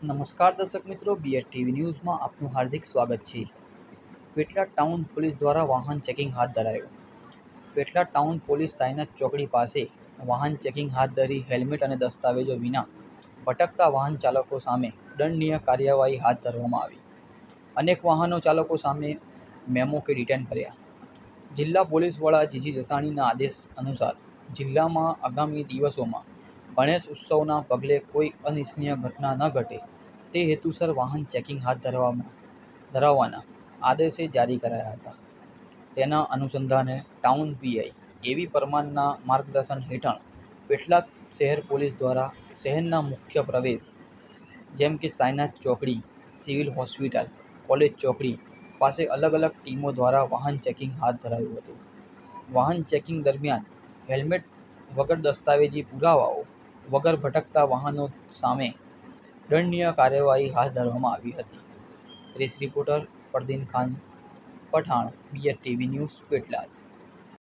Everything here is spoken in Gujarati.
નમસ્કાર દર્શક મિત્રો, BSTV ન્યૂઝમાં આપનું હાર્દિક સ્વાગત છે. પેટલાદ ટાઉન પોલીસ દ્વારા વાહન ચેકિંગ હાથ ધરાયું. પેટલાદ ટાઉન પોલીસ સાઈનાથ ચોકડી પાસે વાહન ચેકિંગ હાથ ધરી હેલ્મેટ અને દસ્તાવેજો વિના ભટકતા વાહન ચાલકો સામે દંડનીય કાર્યવાહી હાથ ધરવામાં આવી. અનેક વાહનો ચાલકો સામે મેમો કે ડિટેન કર્યા. જિલ્લા પોલીસ વડા GC જસાણીના આદેશ અનુસાર જિલ્લામાં આગામી દિવસોમાં ગણેશ ઉત્સવના પગલે કોઈ અનિચ્છનીય ઘટના ન ઘટે તે હેતુસર વાહન ચેકિંગ હાથ ધરાવવાના આદેશે જારી કરાયા હતા. તેના અનુસંધાને ટાઉન PI એવી પરમારના માર્ગદર્શન હેઠળ પેટલાદ શહેર પોલીસ દ્વારા શહેરના મુખ્ય પ્રવેશ જેમ કે સાઈનાથ ચોકડી, સિવિલ હોસ્પિટલ, કોલેજ ચોકડી પાસે અલગ અલગ ટીમો દ્વારા વાહન ચેકિંગ હાથ ધરાયું હતું. વાહન ચેકિંગ દરમિયાન હેલ્મેટ વગર દસ્તાવેજી પુરાવાઓ વગર ભટકતા વાહનો સામે દંડનીય કાર્યવાહી હાથ ધરવામાં આવી હતી. Press reporter Fardeen Khan Pathan, BSTV news, Petlad.